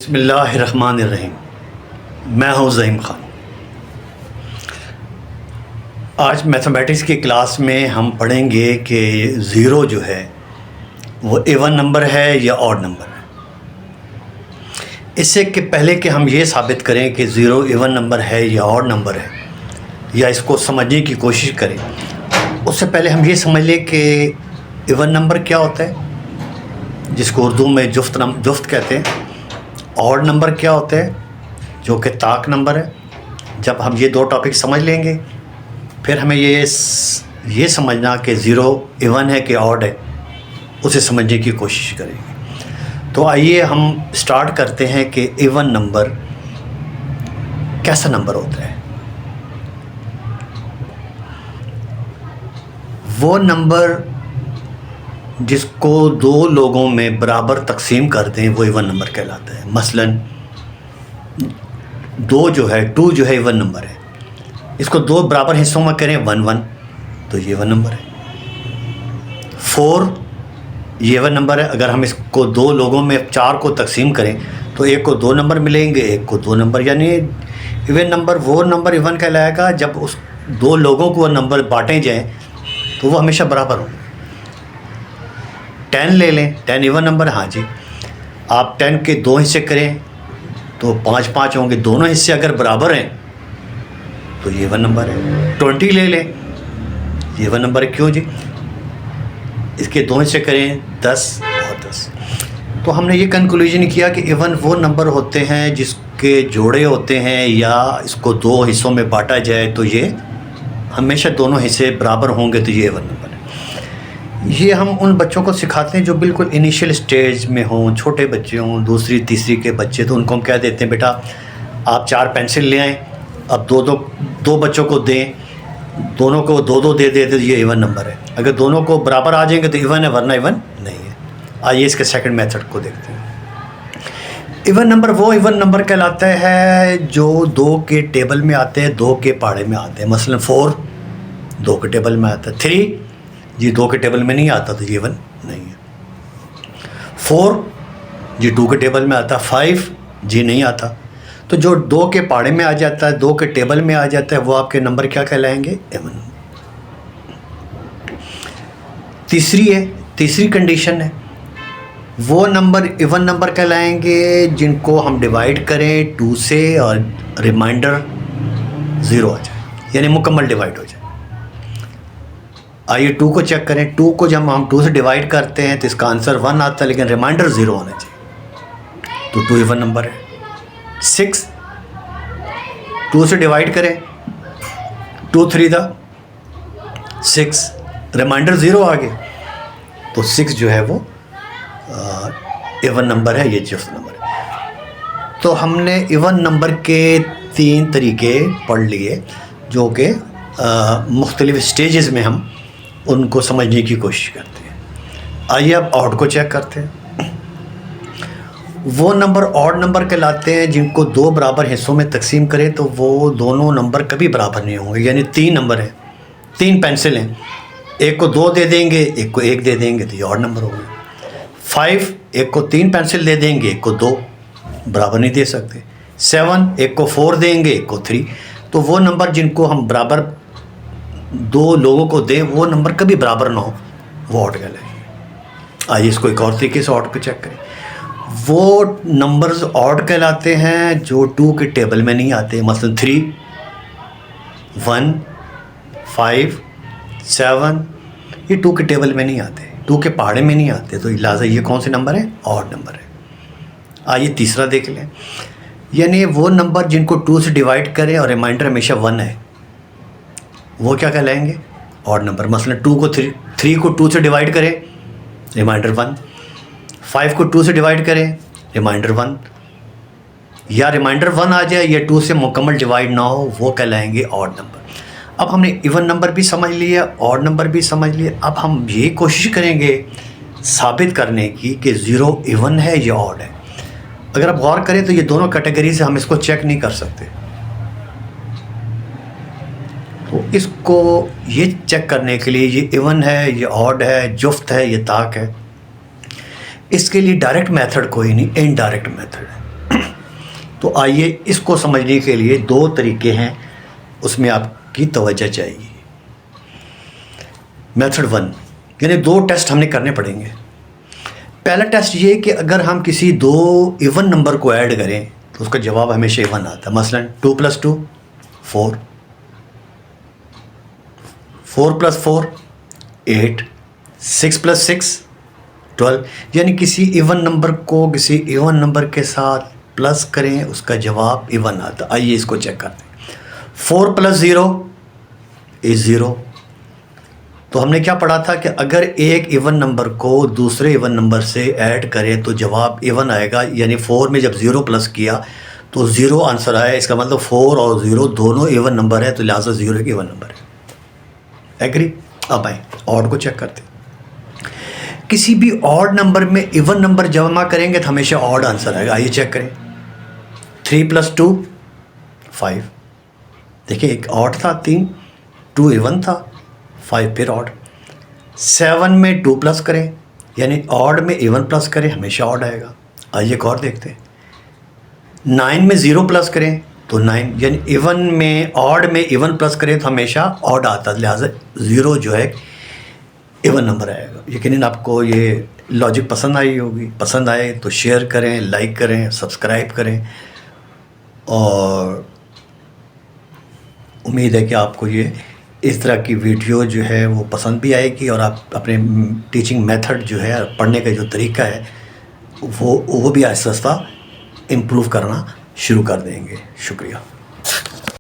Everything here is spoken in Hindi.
बिस्मिल्लाहिर्रहमानिर्रहीम। मैं हूँ ज़हीम ख़ान। आज मैथमेटिक्स की क्लास में हम पढ़ेंगे कि ज़ीरो जो है वो इवन नंबर है या ऑड नंबर है। इससे कि पहले कि हम ये साबित करें कि ज़ीरो इवन नंबर है या ऑड नंबर है या इसको समझने की कोशिश करें, उससे पहले हम ये समझ लें कि इवन नंबर क्या होता है, जिसको उर्दू में जुफ्त कहते हैं। ऑड नंबर क्या होता है, जो कि ताक नंबर है। जब हम ये दो टॉपिक समझ लेंगे, फिर हमें ये समझना कि ज़ीरो इवन है कि ऑड है, उसे समझने की कोशिश करेंगे। तो आइए हम स्टार्ट करते हैं कि इवन नंबर कैसा नंबर होता है। वो नंबर जिसको दो लोगों में बराबर तकसीम कर दें वो इवन नंबर कहलाता है। मसलन दो जो है, टू जो है इवन नंबर है, इसको दो बराबर हिस्सों में करें, वन वन, तो ये इवन नंबर है। फोर ये इवन नंबर है। अगर हम इसको दो लोगों में चार को तकसीम करें तो एक को दो नंबर मिलेंगे, एक को दो नंबर। यानी इवन नंबर वो नंबर इवन कहलाएगा जब उस दो लोगों को वो नंबर बांटे जाएँ तो वो हमेशा बराबर हों। 10 ले लें, 10 इवन नंबर, हाँ जी। आप 10 के दो हिस्से करें तो 5 5 होंगे। दोनों हिस्से अगर बराबर हैं तो ये इवन नंबर है। 20 ले लें, ये इवन नंबर है। क्यों जी? इसके दो हिस्से करें 10 और 10। तो हमने ये कंक्लूजन किया कि इवन वो नंबर होते हैं जिसके जोड़े होते हैं या इसको दो हिस्सों में बांटा जाए तो ये हमेशा दोनों हिस्से बराबर होंगे, तो ये इवन नंबर है। ये हम उन बच्चों को सिखाते हैं जो बिल्कुल इनिशियल स्टेज में हों, छोटे बच्चे हों, दूसरी तीसरी के बच्चे। तो उनको हम कह देते हैं, बेटा आप 4 पेंसिल ले आएँ, अब दो बच्चों को दें, दोनों को दो दो दे देते, तो ये इवन नंबर है। अगर दोनों को बराबर आ जाएंगे तो इवन है, वरना इवन नहीं है। आइए इसके सेकंड मेथड को देखते हैं। इवन नंबर वो इवन नंबर कहलाता है जो दो के टेबल में आते हैं, दो के पाड़े में आते हैं। मसलन 4 दो के टेबल में आता है, 3 जी दो के टेबल में नहीं आता, तो ये इवन नहीं है। 4 जी 2 के टेबल में आता है, 5 जी नहीं आता। तो जो दो के पाड़े में आ जाता है, दो के टेबल में आ जाता है, वो आपके नंबर क्या कहलाएंगे? इवन। तीसरी कंडीशन है, वो नंबर इवन नंबर कहलाएंगे जिनको हम डिवाइड करें 2 से और रिमाइंडर 0 आ जाए, यानी मुकम्मल डिवाइड हो जाए। आइए 2 को चेक करें। 2 को जब हम 2 से डिवाइड करते हैं तो इसका आंसर 1 आता है, लेकिन रिमाइंडर 0 होना चाहिए, तो 2 इवन नंबर है। 6 2 से डिवाइड करें, 2 3 6, रिमाइंडर 0 आ गए, तो 6 जो है वो इवन नंबर है, ये जुफ्त नंबर है। तो हमने इवन नंबर के 3 तरीके पढ़ लिए जो कि मुख्तलिफ स्टेजेस में हम उनको समझने की कोशिश करते हैं। आइए अब ऑड को चेक करते हैं। वो नंबर ऑड नंबर कहलाते हैं जिनको दो बराबर हिस्सों में तकसीम करें तो वो दोनों नंबर कभी बराबर नहीं होंगे। यानी 3 नंबर हैं, 3 पेंसिल हैं, एक को 2 दे देंगे, एक को 1 दे देंगे, तो ये ऑड नंबर होंगे। 5 एक को 3 पेंसिल दे देंगे, एक को 2, बराबर नहीं दे सकते। 7 एक को 4 देंगे, एक को 3। तो वो नंबर जिनको हम बराबर दो लोगों को दें वो नंबर कभी बराबर ना हो, वो ऑड कहलाएंगे। आइए इसको एक और तरीके से ऑड को चेक करें। वो नंबर्स ऑड कहलाते हैं जो 2 के टेबल में नहीं आते। मसलन 3 1 5 7 ये 2 के टेबल में नहीं आते, 2 के पहाड़े में नहीं आते, तो लिहाजा ये कौन से नंबर है? ऑड नंबर है। आइए तीसरा देख लें। यानी वो नंबर जिनको 2 से डिवाइड करें और रिमाइंडर हमेशा 1 है, वो क्या कहलाएंगे? Odd number. मसलन 3 को 2 से डिवाइड करें, रिमाइंडर 1। 5 को 2 से डिवाइड करें, रिमाइंडर 1। या रिमाइंडर 1 आ जाए या 2 से मुकम्मल डिवाइड ना हो, वो कहलाएंगे ऑड नंबर। अब हमने इवन नंबर भी समझ लिया, ऑड नंबर भी समझ लिया। अब हम ये कोशिश करेंगे साबित करने की कि ज़ीरो इवन है या ऑड है। अगर आप गौर करें तो ये दोनों कैटेगरी से हम इसको चेक नहीं कर सकते। तो इसको ये चेक करने के लिए ये इवन है, ये ऑड है, जुफ्त है, ये ताक है, इसके लिए डायरेक्ट मेथड कोई नहीं, इनडायरेक्ट मेथड है। तो आइए इसको समझने के लिए दो तरीके हैं, उसमें आपकी तवज्जो चाहिए। मेथड 1 यानी दो टेस्ट हमने करने पड़ेंगे। पहला टेस्ट ये कि अगर हम किसी दो इवन नंबर को ऐड करें तो उसका जवाब हमेशा इवन आता है। मसलन 2 + 2 4, 4 + 4 8, 6 + 6 12। यानी किसी इवन नंबर को किसी इवन नंबर के साथ प्लस करें उसका जवाब इवन आता। आइए इसको चेक करते हैं। 4 + 0 इज 0। तो हमने क्या पढ़ा था कि अगर एक इवन नंबर को दूसरे इवन नंबर से ऐड करें तो जवाब इवन आएगा। यानी 4 में जब 0 प्लस किया तो 0 आंसर आया। इसका मतलब 4 और 0 दोनों इवन नंबर है, तो लिहाजा 0 एक इवन नंबर है। एग्री? अब आए ऑड को चेक करते हैं। किसी भी ऑड नंबर में इवन नंबर जमा करेंगे तो हमेशा ऑड आंसर आएगा। आइए चेक करें। 3 + 2 5। देखिए एक ऑड था 3, 2 इवन था, 5 फिर ऑड। 7 में 2 प्लस करें यानी ऑड में इवन प्लस करें, हमेशा ऑड आएगा। आइए एक और देखते हैं। 9 में 0 प्लस करें तो 9 यानी इवन में ऑड में इवन प्लस करें तो हमेशा ऑड आता है, लिहाजा 0 जो है इवन नंबर आएगा। यकीनन आपको ये लॉजिक पसंद आई होगी। पसंद आए तो शेयर करें, लाइक करें, सब्सक्राइब करें, और उम्मीद है कि आपको ये इस तरह की वीडियो जो है वो पसंद भी आएगी और आप अपने टीचिंग मेथड जो है, पढ़ने का जो तरीका है वो भी आहिस्ता आहिस्ता इम्प्रूव करना शुरू कर देंगे। शुक्रिया।